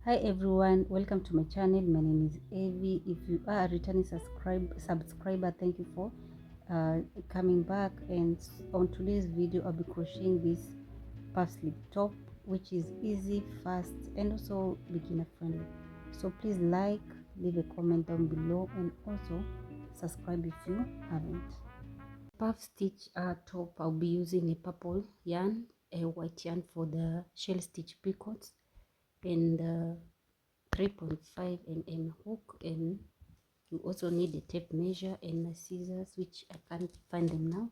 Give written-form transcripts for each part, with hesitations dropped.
Hi everyone, welcome to my channel. My name is Evie. If you are a returning subscriber, thank you for coming back. And on today's video I'll be crocheting this puff sleeve top, which is easy, fast, and also beginner friendly. So please leave a comment down below, and also subscribe if you haven't. Puff stitch top, I'll be using a purple yarn, a white yarn for the shell stitch picots, and 3.5 mm hook, and you also need a tape measure and my scissors, which I can't find them now.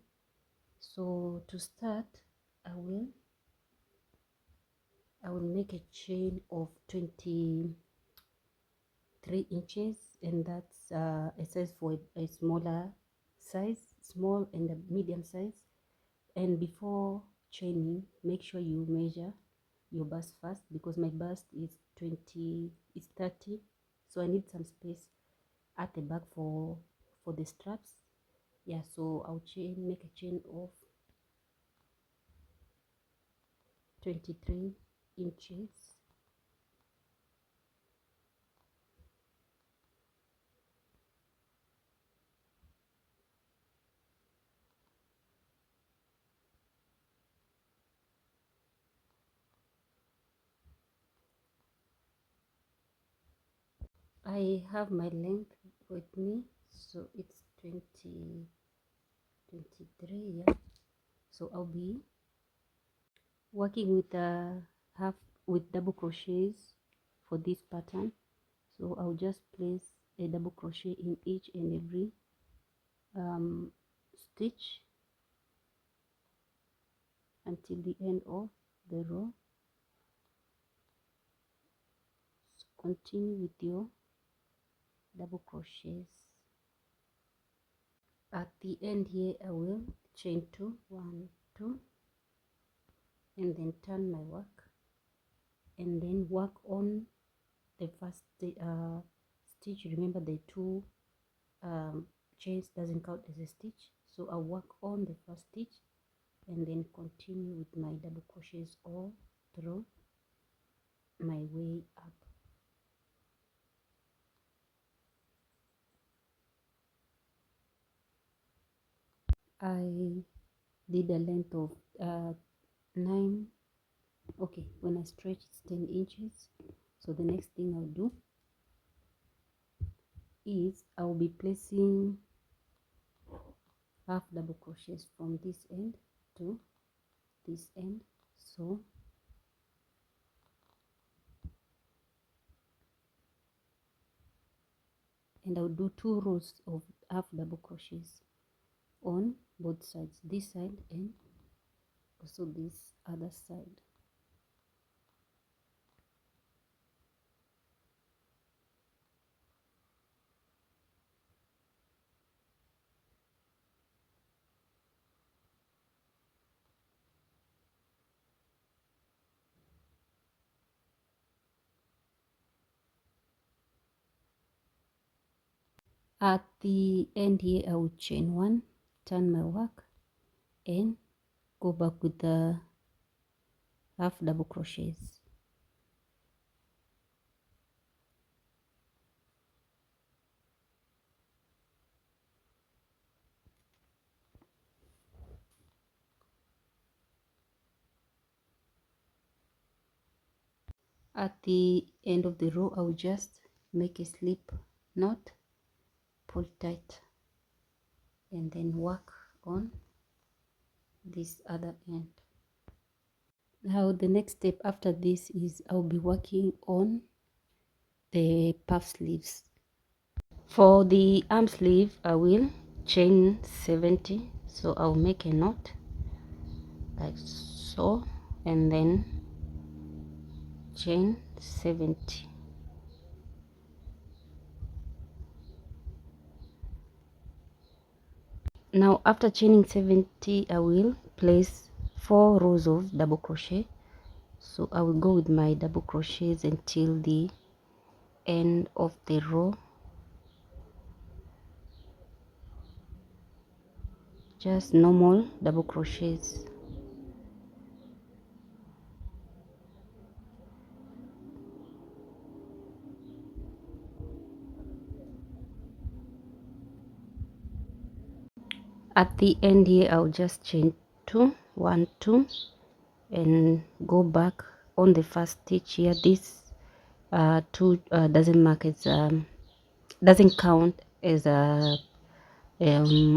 So to start, I will make a chain of 23 inches, and that's a size for a smaller size, small and a medium size. And before chaining, make sure you measure your bust first, because my bust is 30, so I need some space at the back for the straps. Yeah, so I'll make a chain of 23 inches. I have my length with me, so it's 23. Yeah, so I'll be working with double crochets for this pattern. So I'll just place a double crochet in each and every stitch until the end of the row. So continue with your double crochets. At the end here I will chain 2, 1, 2, and then turn my work, and then work on the first stitch. Remember, the two chains doesn't count as a stitch, so I'll work on the first stitch and then continue with my double crochets all through my way up. I did a length of 9. Okay, when I stretch it's 10 inches. So the next thing I'll do is I'll be placing half double crochets from this end to this end. So and I'll do 2 rows of half double crochets on both sides, this side and also this other side. At the end here I will chain 1, turn my work, and go back with the half double crochets. At the end of the row I will just make a slip knot, pull tight, and then work on this other end. Now the next step after this is I'll be working on the puff sleeves. For the arm sleeve I will chain 70, so I'll make a knot like so, and then chain 70. Now after chaining 70 I will place 4 rows of double crochet. So I will go with my double crochets until the end of the row, just normal double crochets. At the end here, I'll just chain 2, 1, 2, and go back on the first stitch here. This 2 doesn't mark as doesn't count as a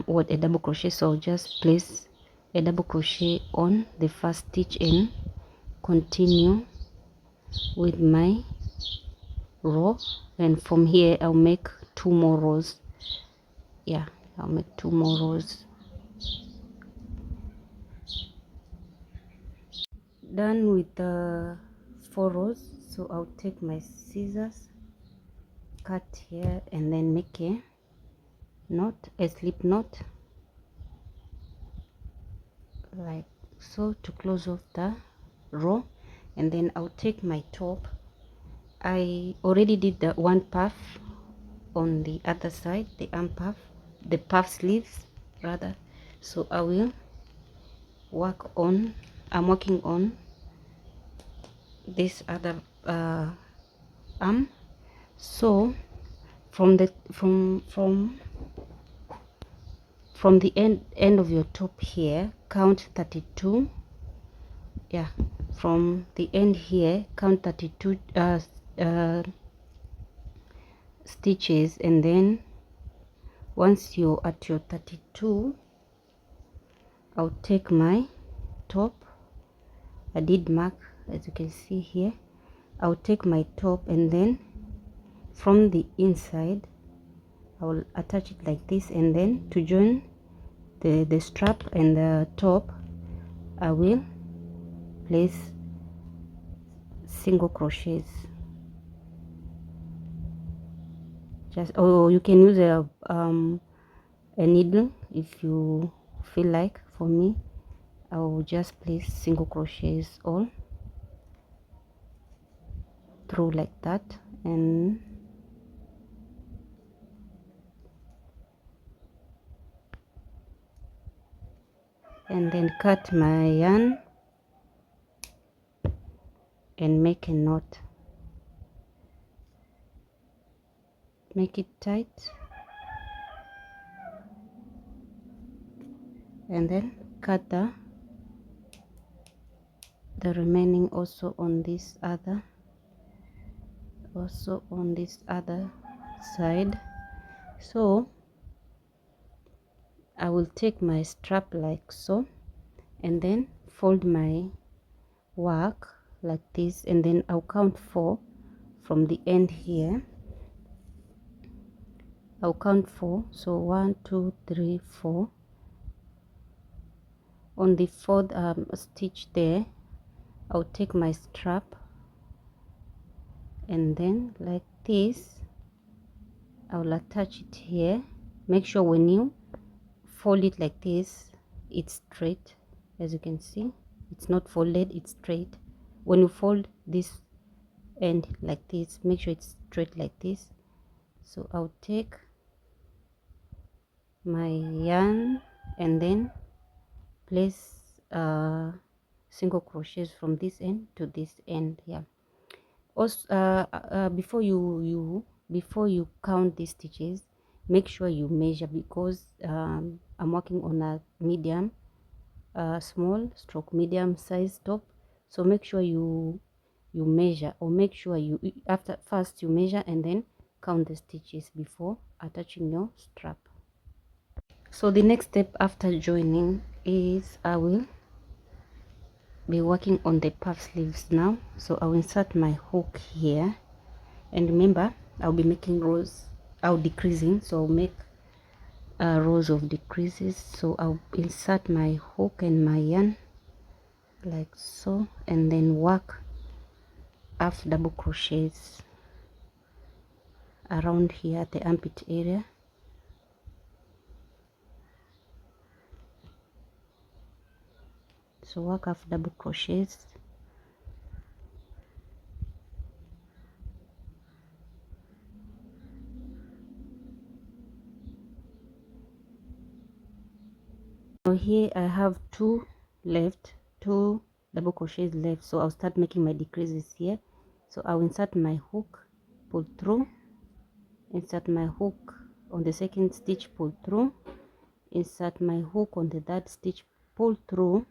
what, a double crochet. So I'll just place a double crochet on the first stitch and continue with my row, and from here I'll make 2 more rows. Yeah, I'll make 2 more rows. Done with the 4 rows, so I'll take my scissors, cut here, and then make a knot, a slip knot like so to close off the row. And then I'll take my top. I already did the one puff on the other side, the arm puff, the puff sleeves rather, so I will work on, I'm working on this other arm. So from the from the end of your top here, count 32. Yeah, from the end here, count 32 stitches, and then once you're at your 32, I'll take my top. I did mark, as you can see here. I'll take my top, and then from the inside I will attach it like this, and then to join the strap and the top, I will place single crochets. Just, or you can use a needle if you feel like. For me, I will just place single crochets all through like that, and then cut my yarn and make a knot. Make it tight, and then cut the remaining also on this other, side. So I will take my strap like so, and then fold my work like this, and then I'll count 4 from the end here. I'll count 4, so 1, 2, 3, 4. On the 4th stitch there, I'll take my strap, and then like this I'll attach it here. Make sure when you fold it like this, it's straight. As you can see, it's not folded, it's straight. When you fold this end like this, make sure it's straight like this. So I'll take my yarn and then place single crochets from this end to this end here. Also before you count these stitches, make sure you measure, because I'm working on a medium, small stroke medium size top. So make sure you measure, or make sure you first you measure and then count the stitches before attaching your strap. So the next step after joining is I will be working on the puff sleeves now. So I'll insert my hook here, and remember I'll be making rows, I'll decreasing, so I'll make rows of decreases. So I'll insert my hook and my yarn like so, and then work half double crochets around here at the armpit area. So work half double crochets, so here I have 2 left, 2 double crochets left. So I'll start making my decreases here. So I'll insert my hook, pull through, insert my hook on the second stitch, pull through, insert my hook on the third stitch, pull through,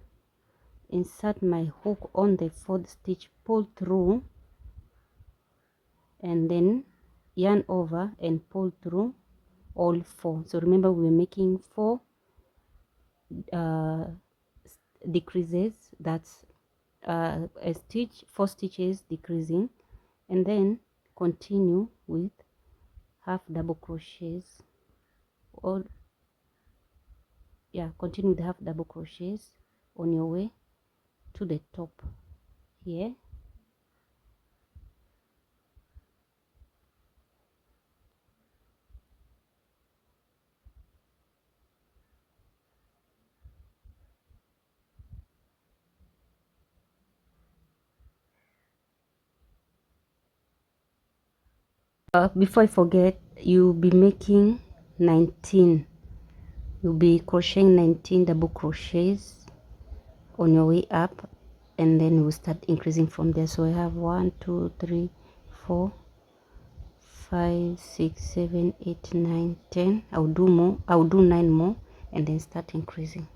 insert my hook on the fourth stitch, pull through, and then yarn over and pull through all 4. So remember, we're making 4 decreases. That's a stitch, 4 stitches decreasing, and then continue with half double crochets, or yeah, continue with half double crochets on your way to the top here. Before I forget, you'll be making 19, you'll be crocheting 19 double crochets on your way up, and then we'll start increasing from there. So I have 1 2 3 4 5 6 7 8 9 10. I'll do more, I'll do 9 more, and then start increasing.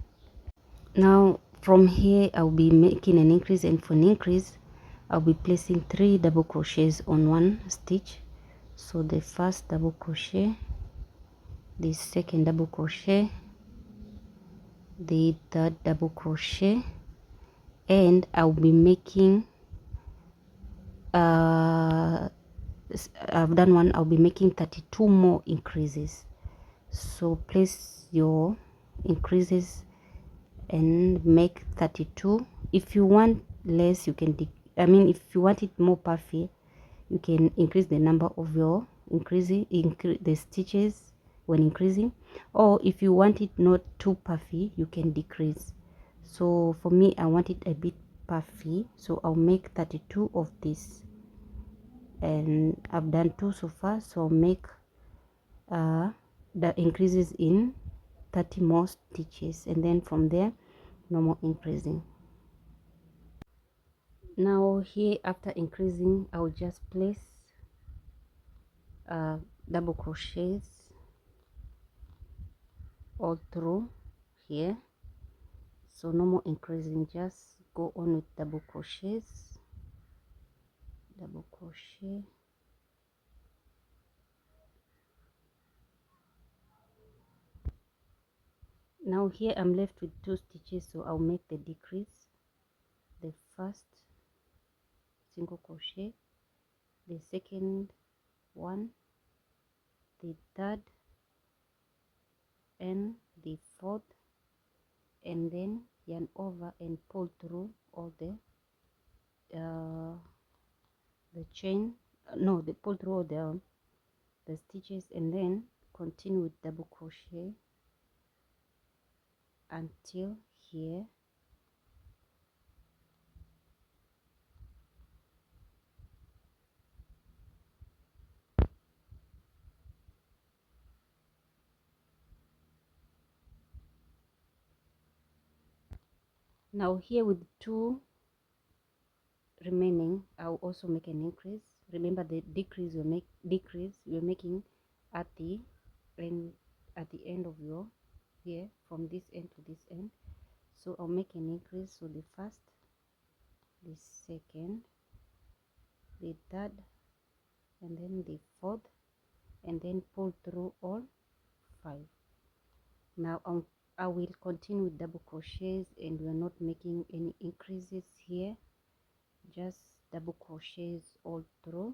Now from here I'll be making an increase, and for an increase I'll be placing 3 double crochets on one stitch. So the first double crochet, the second double crochet, the third double crochet, and I'll be making I've done one, I'll be making 32 more increases. So place your increases and make 32. If you want less, you can if you want it more puffy, you can increase the number of your increase the stitches when increasing, or if you want it not too puffy, you can decrease. So for me, I want it a bit puffy, so I'll make 32 of this, and I've done 2 so far, so I'll make the increases in 30 more stitches, and then from there no more increasing. Now here, after increasing, I'll just place double crochets all through here. So no more increasing, just go on with double crochets, double crochet, now here I'm left with 2 stitches, so I'll make the decrease, the first single crochet, the second one, the third, and the fourth, and then yarn over and pull through all the chain, no, the pull through all the stitches, and then continue with double crochet until here. Now here with 2 remaining, I'll also make an increase. Remember, the decrease you're making at the end of your here, from this end to this end. So I'll make an increase, so the first, the second, the third, and then the fourth, and then pull through all 5. Now I will continue with double crochets, and we're not making any increases here, just double crochets all through.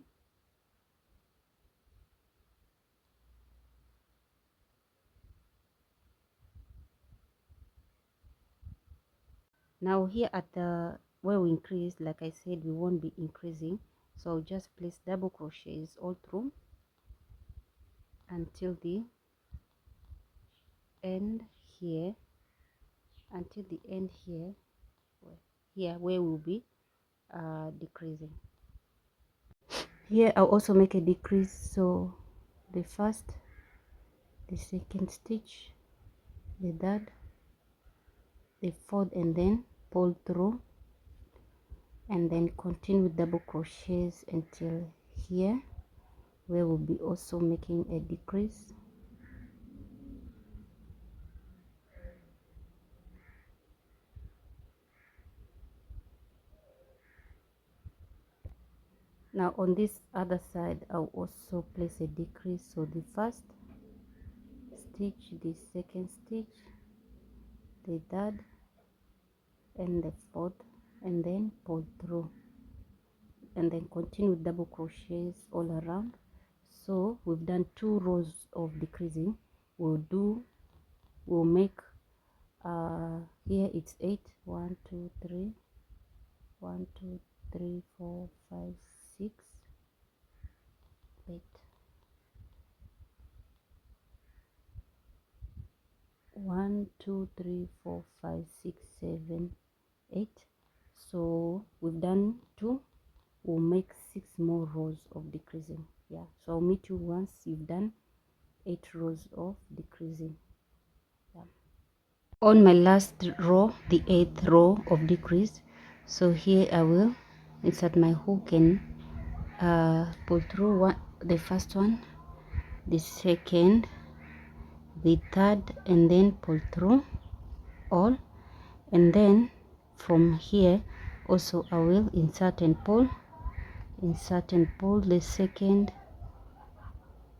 Now here at the where we increase, like I said, we won't be increasing, so I'll just place double crochets all through until the end here, until the end here, where we'll be decreasing. Here I'll also make a decrease, so the first, the second stitch, the third, the fourth, and then pull through, and then continue with double crochets until here, where we'll be also making a decrease. Now on this other side, I'll also place a decrease. So the first stitch, the second stitch, the third, and the fourth, and then pull through, and then continue with double crochets all around. So we've done 2 rows of decreasing. We'll make here it's 8, 1 2 3, 1 2 3 4 5 6, 8, 1 2 3 4 5 6 7 8. So we've done 2. We'll make 6 more rows of decreasing. Yeah, so I'll meet you once you've done 8 rows of decreasing. Yeah. On my last row, the 8th row of decrease, so here I will insert my hook and pull through the first one, the second, the third, and then pull through all, and then from here also I will insert and pull the second,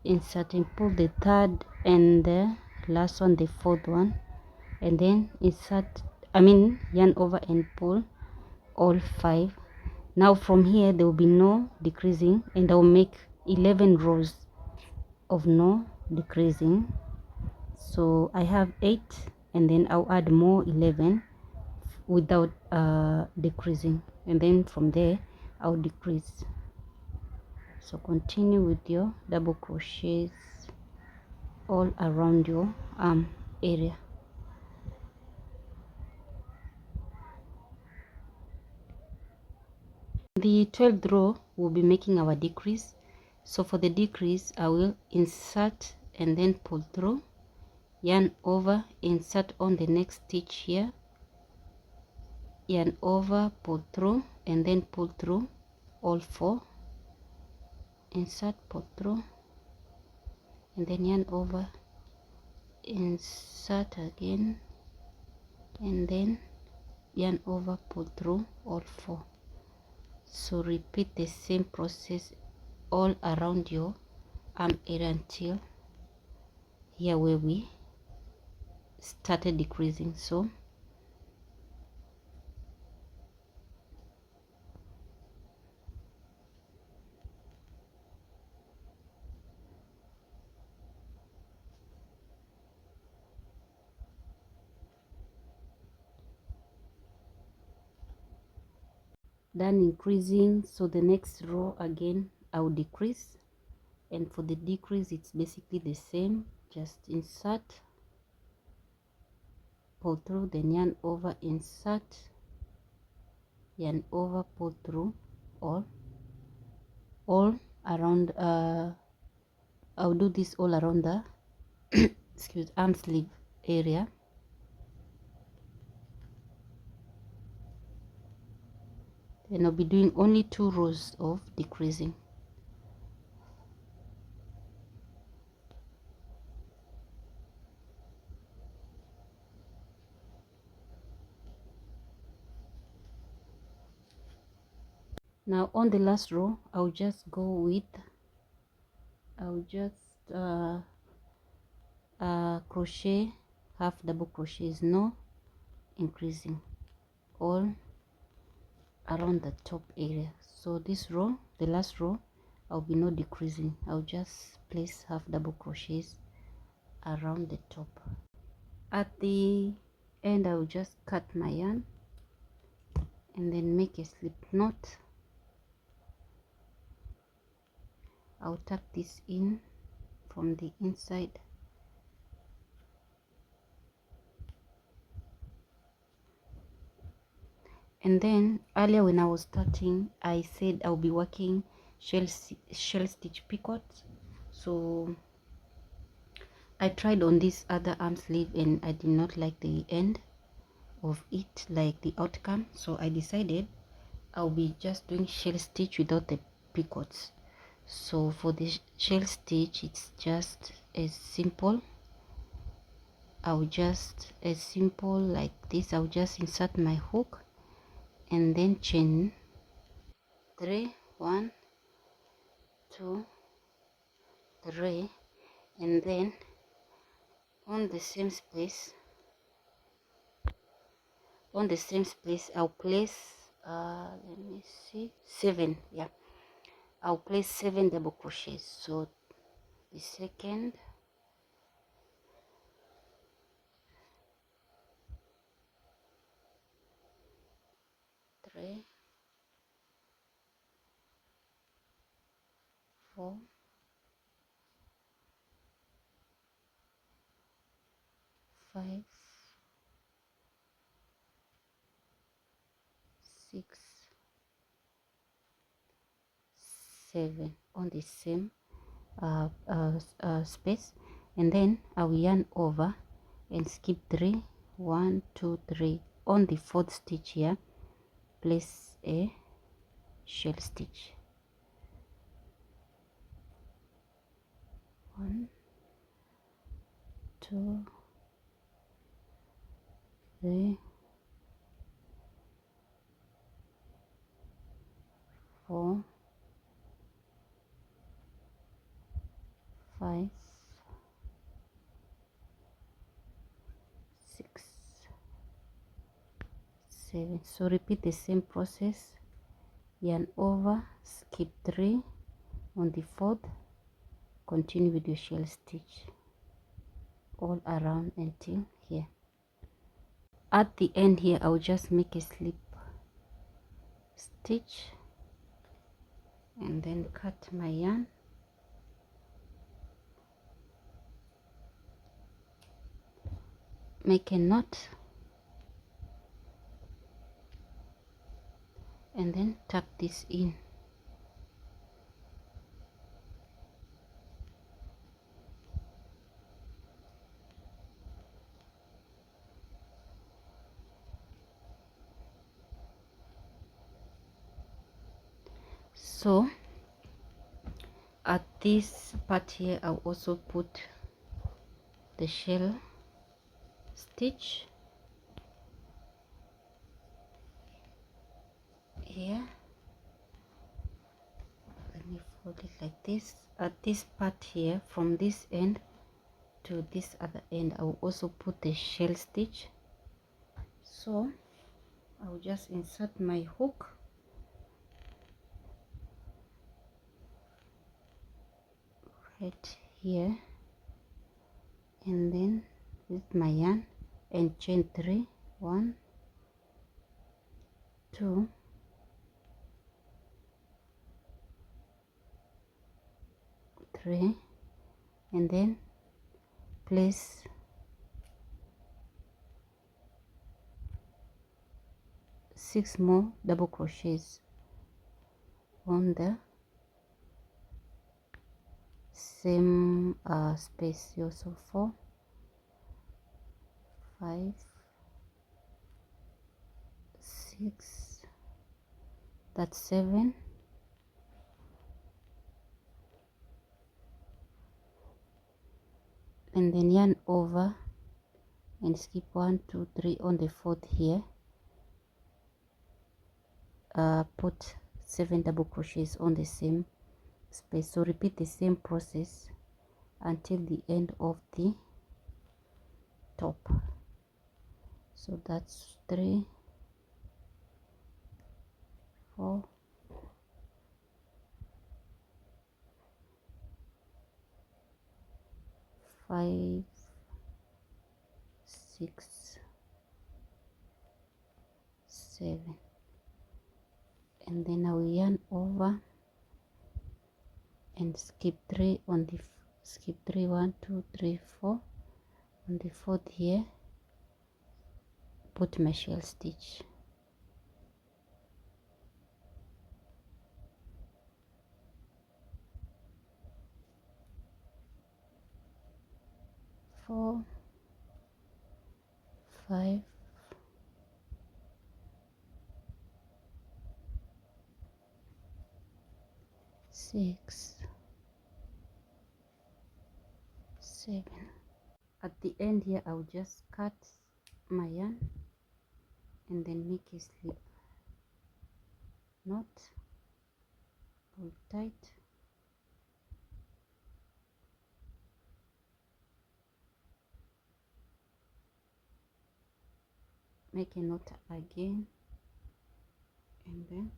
insert and pull the third, and the last one, the fourth one, and then yarn over and pull all 5. Now from here there will be no decreasing, and I'll make 11 rows of no decreasing. So I have 8, and then I'll add more 11 without decreasing, and then from there I'll decrease. So continue with your double crochets all around your arm area. The 12th row we'll be making our decrease. So for the decrease I will insert and then pull through, yarn over, insert on the next stitch here, yarn over, pull through, and then pull through all 4, insert, pull through, and then yarn over, insert again, and then yarn over, pull through all 4. So repeat the same process all around your arm area until here where we started decreasing. So done increasing. So the next row again I will decrease, and for the decrease it's basically the same, just insert, pull through, then yarn over, insert, yarn over, pull through all around. I'll do this all around the excuse arm sleeve area. Then I'll be doing only 2 rows of decreasing. Now on the last row I'll just crochet half double crochets, no increasing, all around the top area. So this row, the last row, I'll be no decreasing. I'll just place half double crochets around the top. At the end I'll just cut my yarn and then make a slip knot. I'll tuck this in from the inside, and then earlier when I was starting I said I'll be working shell stitch picot. So I tried on this other arm sleeve and I did not like the end of it, like the outcome, so I decided I'll be just doing shell stitch without the picots. So for the shell stitch it's just as simple. I'll just as simple like this. I'll just insert my hook and then chain 3, 1, 2, 3, and then on the same space I'll place let me see, 7. Yeah, I'll place 7 double crochets. So the second, three, 4, 5, 6, 7 on the same space, and then I will yarn over and skip 3. 1, 2, 3. On the 4th stitch here, place a shell stitch. 1, 2, 3, 4, 5, 6, 7. So repeat the same process. Yarn over, skip 3 on the 4th, continue with your shell stitch all around until here. At the end here, I'll just make a slip stitch and then cut my yarn. Make a knot and then tuck this in. So at this part here, I'll also put the shell stitch here. Let me fold it like this. At this part here, from this end to this other end, I will also put the shell stitch. So I will just insert my hook right here, and then with my yarn and chain 3. 1, 2, 3, and then place 6 more double crochets on the same space here. So 4, 5, 6, that's 7, and then yarn over and skip 1, 2, 3 on the 4th here. Put 7 double crochets on the same space. So repeat the same process until the end of the top. So that's 3, 4, 5, 6, 7, and then I will yarn over and skip 3 on the skip 3. 1, 2, 3, 4 on the 4th here. Put my shell stitch. Four, 5, 6, 7. At the end here, I'll just cut my yarn and then make a slip knot, pull tight, make a knot again and then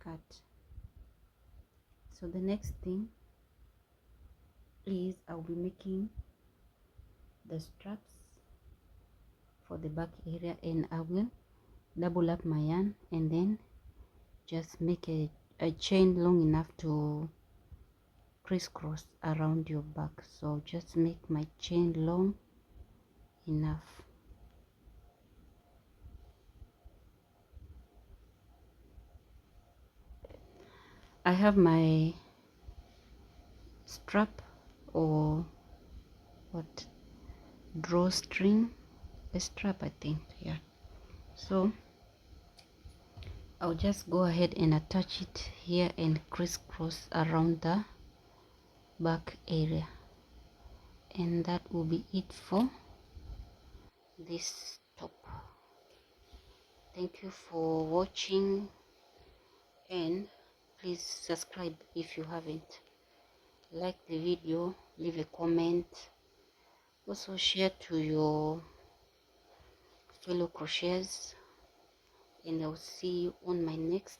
cut. So the next thing is I'll be making the straps for the back area, and I will double up my yarn and then just make a chain long enough to crisscross around your back. So just make my chain long enough. I have my strap, or what, drawstring, a strap, I think, yeah. So I'll just go ahead and attach it here and crisscross around the back area, and that will be it for this top. Thank you for watching, and please subscribe if you haven't. Like the video, leave a comment, also share to your fellow crocheters, and I'll see you on my next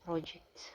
project.